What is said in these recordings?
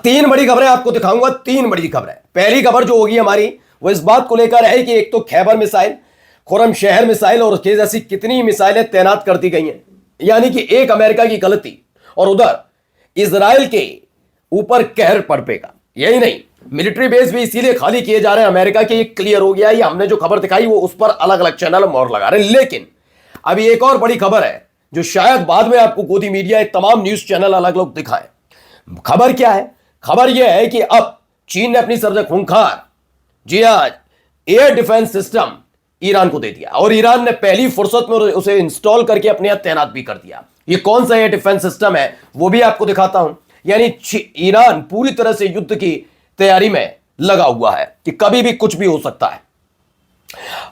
तीन बड़ी खबरें आपको दिखाऊंगा, तीन बड़ी खबरें। पहली खबर जो होगी हमारी वो इस बात को लेकर है कि एक तो खैबर मिसाइल, खुरम शहर मिसाइल और उसके जैसी कितनी मिसाइलें तैनात कर दी गई हैं। यानी कि एक अमेरिका की गलती और उधर इजराइल के ऊपर कहर पड़ पेगा। यही नहीं, मिलिट्री बेस भी इसीलिए खाली किए जा रहे हैं अमेरिका के, ये क्लियर हो गया। ये हमने जो खबर दिखाई वो उस पर अलग अलग चैनल मोहर लगा रहे हैं। लेकिन अभी एक और बड़ी खबर है जो शायद बाद में आपको गोदी मीडिया, तमाम न्यूज चैनल अलग अलग दिखाएं। खबर क्या है? खबर यह है कि अब चीन ने अपनी सबसे खूंखार, जी हां, एयर डिफेंस सिस्टम ईरान को दे दिया और ईरान ने पहली फुर्सत में उसे इंस्टॉल करके अपने यहां तैनात भी कर दिया। ये कौन सा एयर डिफेंस सिस्टम है वो भी आपको दिखाता हूं। यानी ईरान पूरी तरह से युद्ध की तैयारी में लगा हुआ है कि कभी भी कुछ भी हो सकता है।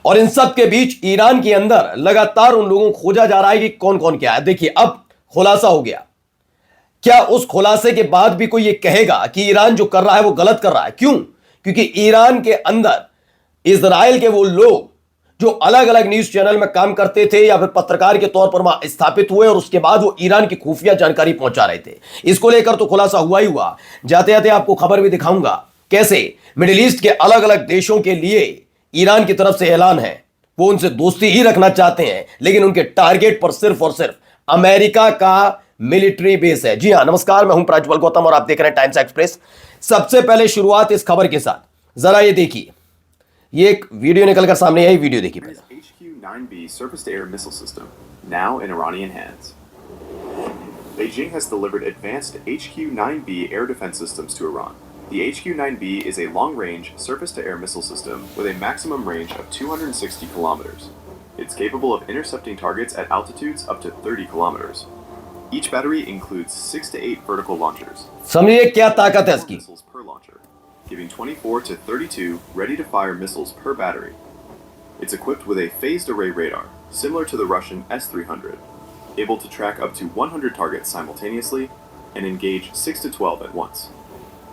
और इन सब के बीच ईरान के अंदर लगातार उन लोगों को खोजा जा रहा है कि कौन कौन क्या है। देखिए, अब खुलासा हो गया। क्या उस खुलासे के बाद भी कोई ये कहेगा कि ईरान जो कर रहा है वो गलत कर रहा है? क्यों? क्योंकि ईरान के अंदर इजराइल के वो लोग जो अलग अलग न्यूज चैनल में काम करते थे या फिर पत्रकार के तौर पर वहां स्थापित हुए और उसके बाद वो ईरान की खुफिया जानकारी पहुंचा रहे थे। इसको लेकर तो खुलासा हुआ ही हुआ। जाते जाते आपको खबर भी दिखाऊंगा कैसे मिडिल ईस्ट के अलग अलग देशों के लिए ईरान की तरफ से ऐलान है, वो उनसे दोस्ती ही रखना चाहते हैं, लेकिन उनके टारगेट पर सिर्फ और सिर्फ अमेरिका का मिलिट्री बेस है। जी हां, नमस्कार, मैं हूं प्रज्वल गौतम और आप देख रहे हैं टाइम्स एक्सप्रेस। सबसे पहले शुरुआत इस खबर के साथ, जरा ये देखिए, ये एक वीडियो निकलकर सामने आई। वीडियो देखिए पहले। HQ-9B surface-to-air missile system, now in Iranian hands. Beijing has delivered advanced HQ-9B air defense systems to Iran. The HQ-9B is a long-range surface-to-air missile system with a maximum range of 260 kilometers. It's capable of intercepting targets at altitudes up to 30 kilometers. Each battery includes 6 to 8 vertical launchers. समझिए क्या ताकत है इसकी। Missiles per launcher, giving 24 to 32 ready-to-fire missiles per battery. It's equipped with a phased array radar, similar to the Russian S-300, able to track up to 100 targets simultaneously and engage 6 to 12 at once.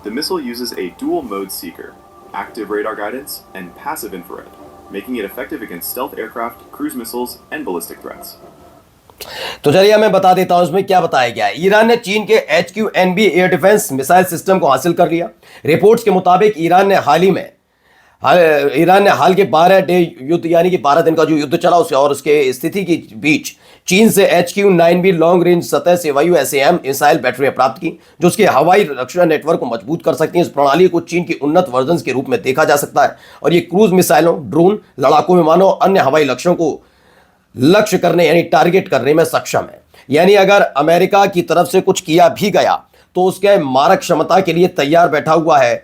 The missile uses a dual-mode seeker, active radar guidance, and passive infrared, making it effective against stealth aircraft, cruise missiles, and ballistic threats. तो चलिए मैं बता देता हूं इसमें क्या बताया गया है। ईरान ने चीन के HQ-9B air defence missile system को हासिल कर लिया। रिपोर्ट्स के मुताबिक ईरान ने हाल के 12 डे युद्ध, यानी कि 12 दिन का जो युद्ध चला उसे और उसके स्थिति के बीच चीन से HQ-9B लॉन्ग रेंज सतह से वायु SAM मिसाइल बैटरियां प्राप्त की, जो उसके हवाई रक्षा नेटवर्क को मजबूत कर सकती हैं। इस प्रणाली को चीन की उन्नत वर्जन के रूप में देखा जा सकता है और ये क्रूज मिसाइलों, ड्रोन, लड़ाकू विमानों और अन्य हवाई लक्ष्यों को लक्ष्य करने यानी टारगेट करने में सक्षम है। यानी अगर अमेरिका की तरफ से कुछ किया भी गया तो उसके मारक क्षमता के लिए तैयार बैठा हुआ है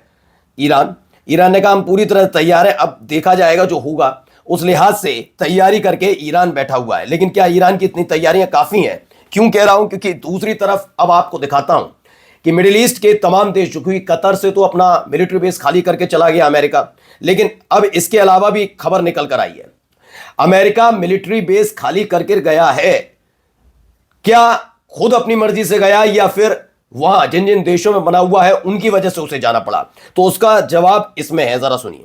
ईरान। ईरान ने कहा हम पूरी तरह तैयार है, अब देखा जाएगा जो होगा। उस लिहाज से तैयारी करके ईरान बैठा हुआ है। लेकिन क्या ईरान की इतनी तैयारियां काफी हैं? क्यों कह रहा हूं? क्योंकि दूसरी तरफ अब आपको दिखाता हूं कि मिडिल ईस्ट के तमाम देश, क्योंकि कतर से तो अपना मिलिट्री बेस खाली करके चला गया अमेरिका, लेकिन अब इसके अलावा भी खबर निकल कर आई है। अमेरिका मिलिट्री बेस खाली करके गया है। क्या खुद अपनी मर्जी से गया या फिर वहां जिन जिन देशों में बना हुआ है उनकी वजह से उसे जाना पड़ा? तो उसका जवाब इसमें है, जरा सुनिए।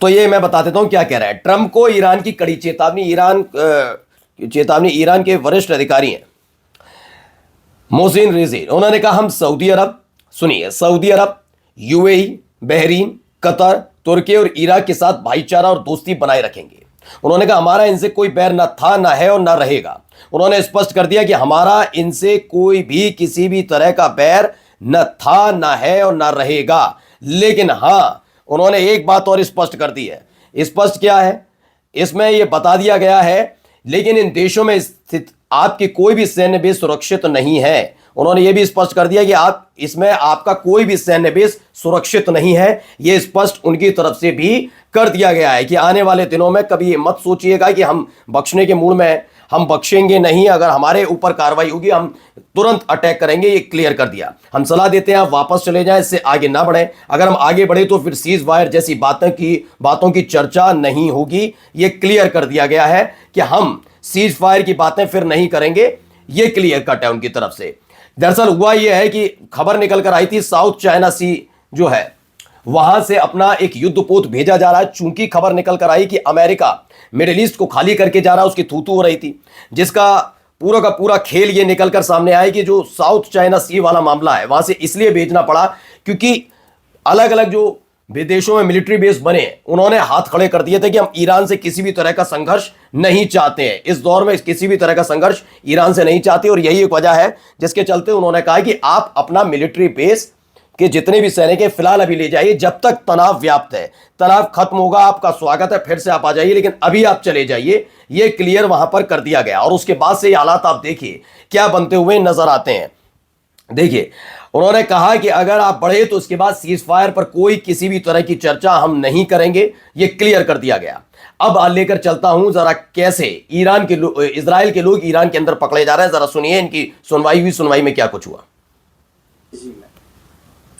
तो ये मैं बता देता हूं क्या कह रहा है। ट्रंप को ईरान की कड़ी चेतावनी। ईरान के वरिष्ठ अधिकारी हैं मोहसिन रिजी, उन्होंने कहा हम सऊदी अरब, सुनिए, सऊदी अरब, UAE, बहरीन, कतर, तुर्की और इराक के साथ भाईचारा और दोस्ती बनाए रखेंगे। उन्होंने कहा हमारा इनसे कोई बैर न था, न है और न रहेगा। उन्होंने स्पष्ट कर दिया कि हमारा इनसे कोई भी किसी भी तरह का बैर न था, न है और न रहेगा। लेकिन हाँ, उन्होंने एक बात और स्पष्ट कर दी है। स्पष्ट क्या है? इसमें यह बता दिया गया है, लेकिन इन देशों में स्थित आपकी कोई भी सैन्य बेस सुरक्षित नहीं है। उन्होंने यह भी स्पष्ट कर दिया कि आप इसमें आपका कोई भी सैन्य बेस सुरक्षित नहीं है। यह स्पष्ट उनकी तरफ से भी कर दिया गया है कि आने वाले दिनों में कभी ये मत सोचिएगा कि हम बख्शने के मूड में हैं, हम बख्शेंगे नहीं, अगर हमारे ऊपर कार्रवाई होगी हम तुरंत अटैक करेंगे, ये क्लियर कर दिया। हम सलाह देते हैं आप वापस चले जाएं, इससे आगे ना बढ़ें। अगर हम आगे बढ़े तो फिर सीज फायर जैसी बातों की चर्चा नहीं होगी। ये क्लियर कर दिया गया है कि हम सीज फायर की बातें फिर नहीं करेंगे, ये क्लियर कट है उनकी तरफ से। दरअसल हुआ यह है कि खबर निकल कर आई थी साउथ चाइना सी जो है वहां से अपना एक युद्धपोत भेजा जा रहा है। चूंकि खबर निकल कर आई कि अमेरिका मिडिल ईस्ट को खाली करके जा रहा है, उसकी थू हो रही थी, जिसका पूरा का पूरा खेल ये निकल कर सामने आया कि जो साउथ चाइना सी वाला मामला है वहां से इसलिए भेजना पड़ा क्योंकि अलग अलग जो विदेशों में मिलिट्री बेस बने उन्होंने हाथ खड़े कर दिए थे कि हम ईरान से किसी भी तरह का संघर्ष नहीं चाहते हैं। इस दौर में किसी भी तरह का संघर्ष ईरान से नहीं चाहते, और यही एक वजह है जिसके चलते उन्होंने कहा कि आप अपना मिलिट्री बेस के जितने भी सैनिक हैं फिलहाल अभी ले जाइए, जब तक तनाव व्याप्त है, तनाव खत्म होगा आपका स्वागत है, फिर से आप आ जाइए, लेकिन अभी आप चले जाइए। ये क्लियर वहां पर कर दिया गया। और उसके बाद से ये हालात आप देखिए क्या बनते हुए नजर आते हैं। देखिए उन्होंने कहा कि अगर आप बढ़े तो उसके बाद सीज फायर पर कोई किसी भी तरह की चर्चा हम नहीं करेंगे, ये क्लियर कर दिया गया। अब लेकर चलता हूं जरा कैसे इजराइल के लोग ईरान के अंदर पकड़े जा रहे हैं। जरा सुनिए इनकी सुनवाई में क्या कुछ हुआ।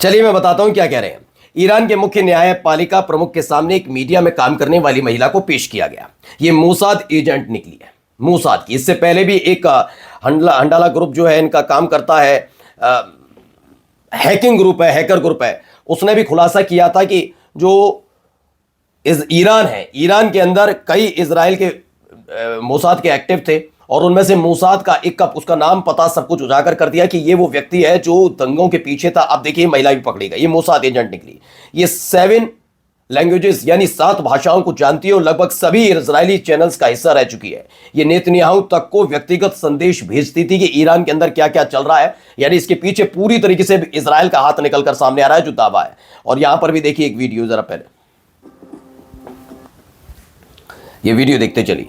चलिए मैं बताता हूं क्या कह रहे हैं। ईरान के मुख्य न्यायपालिका प्रमुख के सामने एक मीडिया में काम करने वाली महिला को पेश किया गया। ये मोसाद एजेंट निकली है, मोसाद की। इससे पहले भी एक हंडाला ग्रुप जो है इनका काम करता है, हैकिंग ग्रुप है, हैकर ग्रुप है, उसने भी खुलासा किया था कि जो ईरान है, ईरान के अंदर कई इजराइल के मोसाद के एक्टिव थे, और उनमें से मोसाद का एक का उसका नाम पता सब कुछ उजागर कर दिया कि ये वो व्यक्ति है जो दंगों के पीछे था। अब देखिए महिला भी पकड़ी गई, ये मोसाद एजेंट निकली। ये 7 लैंग्वेजेस यानी 7 भाषाओं को जानती है और लगभग सभी इजरायली चैनल्स का हिस्सा रह चुकी है। ये नेतन्याहू तक को व्यक्तिगत संदेश भेजती थी कि ईरान के अंदर क्या क्या चल रहा है, यानी इसके पीछे पूरी तरीके से इजराइल का हाथ निकलकर सामने आ रहा है जो दावा है। और यहां पर भी देखिए एक वीडियो, जरा पहले ये वीडियो देखते चलिए।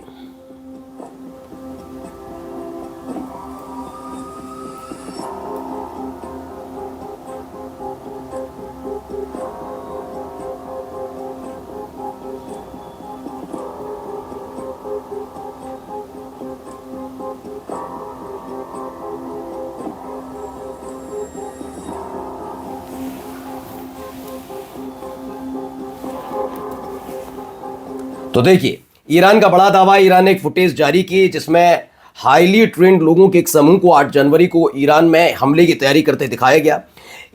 तो देखिए ईरान का बड़ा दावा, ईरान ने एक फुटेज जारी की जिसमें हाईली ट्रेंड लोगों के एक समूह को 8 जनवरी को ईरान में हमले की तैयारी करते दिखाया गया।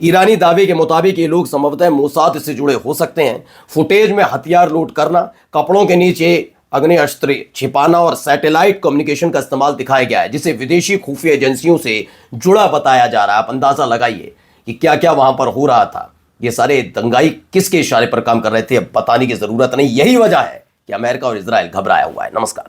ईरानी दावे के मुताबिक ये लोग संभवतः मोसाद से जुड़े हो सकते हैं। फुटेज में हथियार लोड करना, कपड़ों के नीचे अग्नेयास्त्र छिपाना और सैटेलाइट कम्युनिकेशन का इस्तेमाल दिखाया गया है, जिसे विदेशी खुफिया एजेंसियों से जुड़ा बताया जा रहा है। आप अंदाजा लगाइए कि क्या क्या वहां पर हो रहा था। ये सारे दंगाई किसके इशारे पर काम कर रहे थे अब बताने की जरूरत नहीं। यही वजह है कि अमेरिका और इजराइल घबराया हुआ है। नमस्कार।